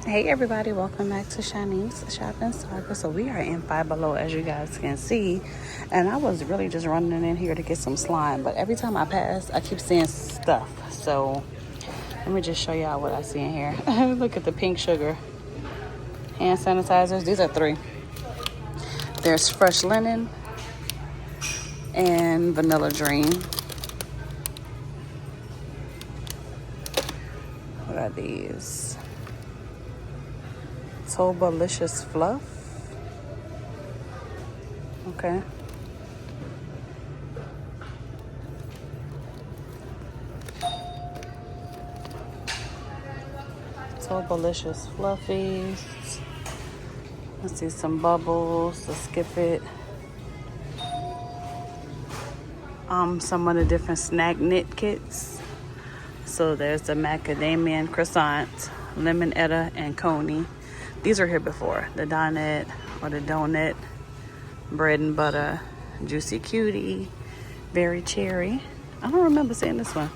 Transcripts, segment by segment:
Hey everybody, welcome back to Shanice Shopping Saga. So we are in Five Below, as you guys can see, and I was really just running in here to get some slime, but every time I pass I keep seeing stuff. So let me just show y'all what I see in here. Look at the pink sugar hand sanitizers. These are 3. There's fresh linen and vanilla dream. What are these? Tobalicious fluff. Okay. Tobalicious fluffies. Let's see, some bubbles. Let's skip it. Some of the different snack knit kits. So there's the macadamia croissant, lemon etta, and coney. These are here before. The donut or the donut, bread and butter, juicy cutie, berry cherry. I don't remember seeing this one.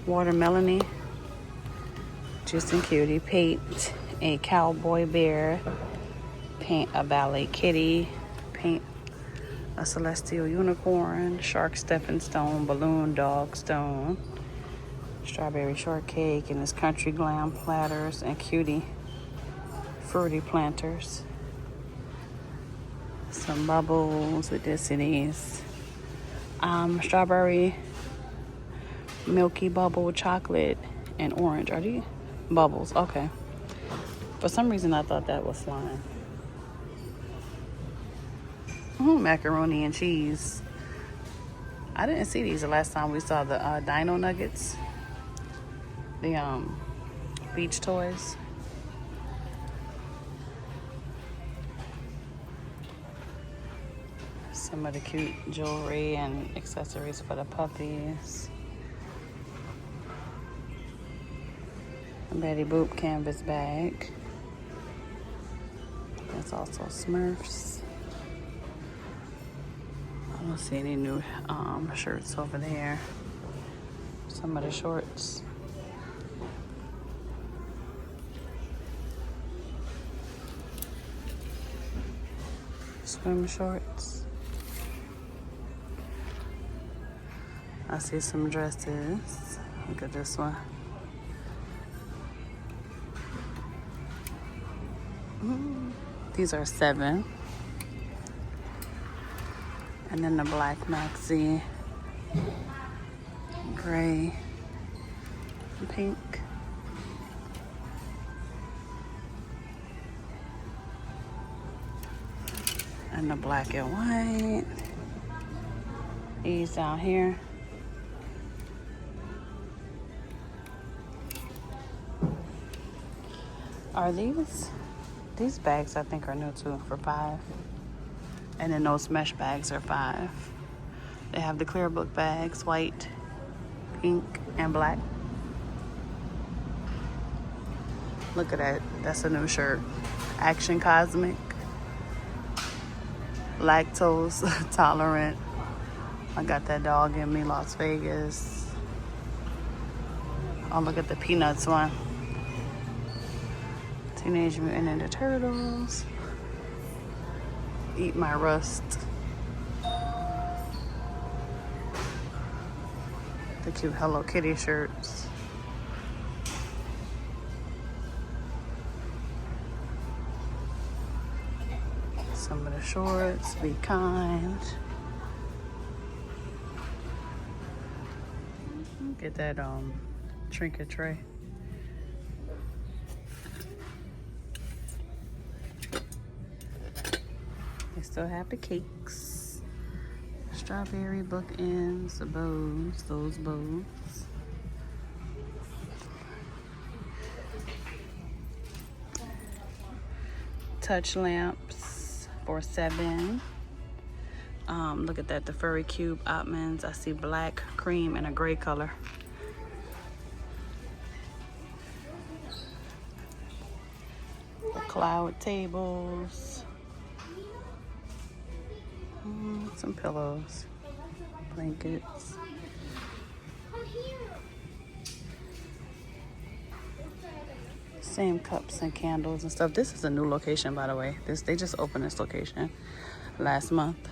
Watermelony, juice and cutie, paint a cowboy bear, paint a ballet kitty, paint a celestial unicorn, shark stepping stone, balloon dog stone, strawberry shortcake, and this country glam platters and cutie fruity planters. Some bubbles with this and these. Strawberry milky bubble, chocolate, and orange. Are these bubbles? Okay. For some reason I thought that was slime. Macaroni and cheese. I didn't see these the last time we saw the dino nuggets. The beach toys. Some of the cute jewelry and accessories for the puppies. A Betty Boop canvas bag. There's also Smurfs. I don't see any new shirts over there. Some of the shorts. Swim shorts. I see some dresses. Look at this one. These are 7. And then the black maxi, gray, and pink. And the black and white. These down here. Are these bags I think are new too for $5. And then those mesh bags are $5. They have the clear book bags, white, pink, and black. Look at that. That's a new shirt. Action Cosmic. Lactose tolerant. I got that dog in me, Las Vegas. Oh, look at the Peanuts one. Teenage Mutant Ninja Turtles. Eat My Rust. The cute Hello Kitty shirts. Some of the shorts. Be kind. Get that trinket tray. They still have the cakes. Strawberry bookends, the bows, those bows. Touch lamps for $7. Look at that, the furry cube ottomans. I see black, cream, and a gray color. The cloud tables. Some pillows, blankets. Same cups and candles and stuff. This is a new location, by the way. They just opened this location last month.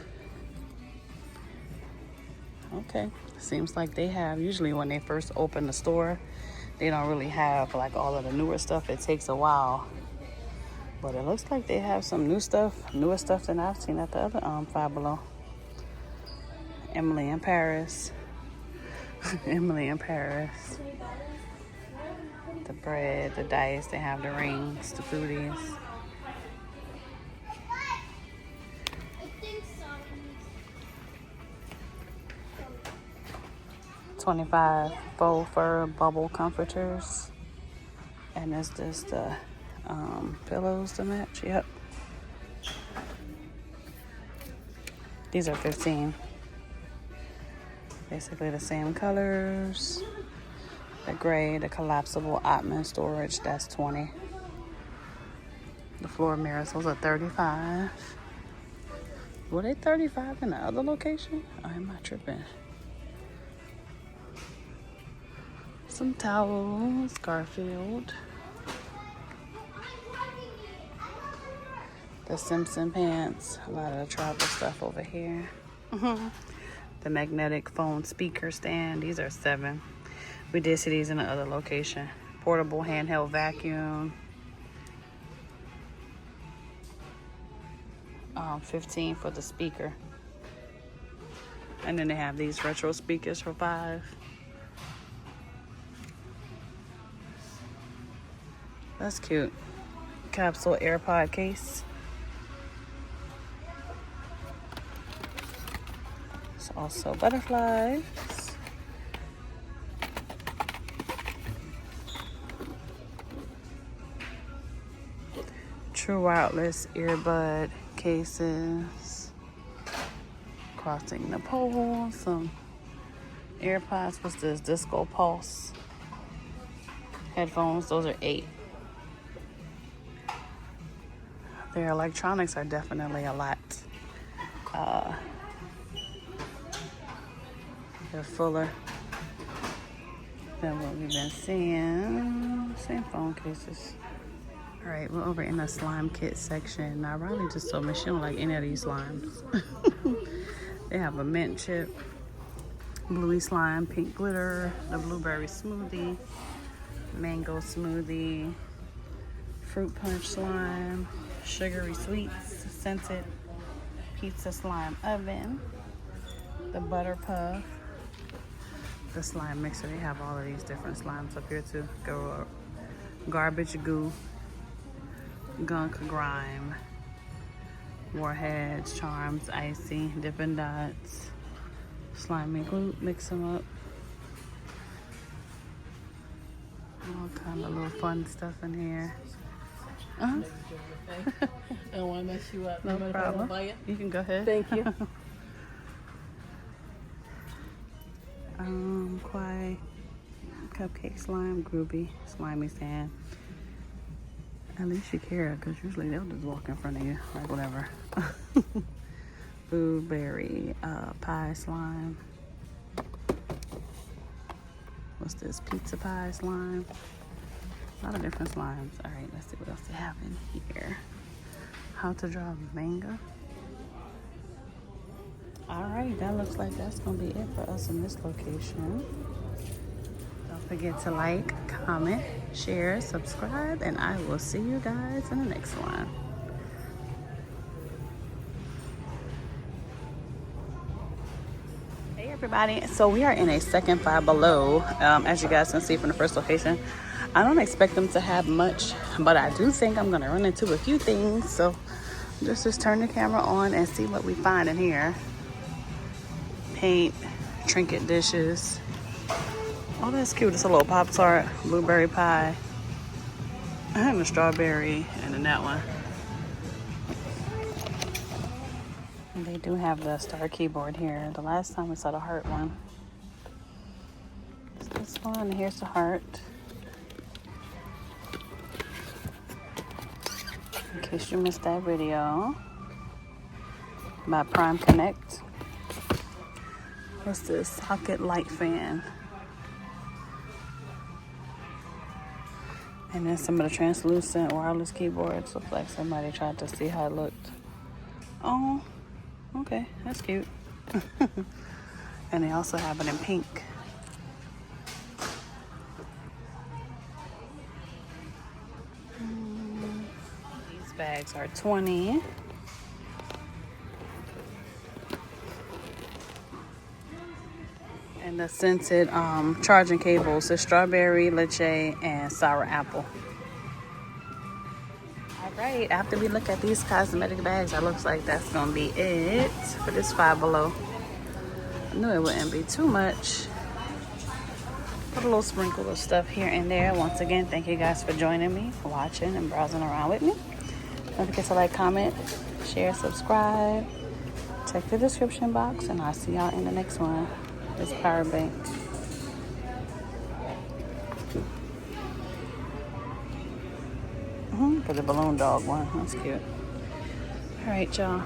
Okay, seems like they have, usually when they first open the store, they don't really have like all of the newer stuff. It takes a while. But it looks like they have some new stuff, newer stuff than I've seen at the other Five Below. Emily in Paris. Emily in Paris. The bread, the dice, they have the rings, the foodies. $25 faux fur bubble comforters. And it's just the pillows to match. Yep. These are $15. Basically the same colors. The gray, the collapsible Ottoman storage, that's $20. The floor mirrors, those are $35. Were they $35 in the other location? Oh, am I tripping? Some towels, Garfield. The Simpson pants, a lot of the travel stuff over here. The magnetic phone speaker stand, these are $7. We did see these in the other location. Portable handheld vacuum. $15 for the speaker. And then they have these retro speakers for $5. That's cute. Capsule AirPod case. It's also butterflies. True wireless earbud cases. Crossing the pole. Some AirPods. What's this? Disco Pulse. Headphones. Those are $8. Their electronics are definitely a lot. They're fuller than what we've been seeing. Same phone cases. All right, we're over in the slime kit section. Now, Riley just told me she don't like any of these slimes. They have a mint chip, bluey slime, pink glitter, the blueberry smoothie, mango smoothie, fruit punch slime, sugary sweets, scented pizza slime oven, the butter puff, the slime mixer. They have all of these different slimes up here too. Garbage goo, gunk grime, warheads, charms, icy, Dippin' Dots, slimy glue. Mix them up. All kind of little fun stuff in here. I don't want to mess you up. No problem. You can go ahead. Thank you. Quite cupcake slime, groovy, slimy sand. At least you care, because usually they'll just walk in front of you, like whatever. Blueberry pie slime. What's this? Pizza pie slime. A lot of different slimes. All right, let's see what else they have in here. How to draw manga. All right, that looks like that's gonna be it for us in this location. Don't forget to like, comment, share, subscribe, and I will see you guys in the next one. Hey everybody, so we are in a second Five Below. As you guys can see from the first location, I don't expect them to have much, but I do think I'm gonna run into a few things. So just turn the camera on and see what we find in here. Paint, trinket dishes. Oh, that's cute. It's a little Pop-Tart, blueberry pie, and a strawberry, and then that one. And they do have the star keyboard here. The last time we saw the heart one. It's this one. Here's the heart. In case you missed that video. By Prime Connect. What's this? Socket light fan. And then some of the translucent wireless keyboards. Look like somebody tried to see how it looked. Oh, okay, that's cute. And they also have it in pink. These bags are $20. And the scented charging cables is strawberry, lychee, and sour apple. All right, after we look at these cosmetic bags, it looks like that's gonna be it for this Five Below. I knew it wouldn't be too much. Put a little sprinkle of stuff here and there. Once again, thank you guys for joining me, watching, and browsing around with me. Don't forget to like, comment, share, subscribe. Check the description box, and I'll see y'all in the next one. This power bank. For the balloon dog one. That's cute. All right, y'all.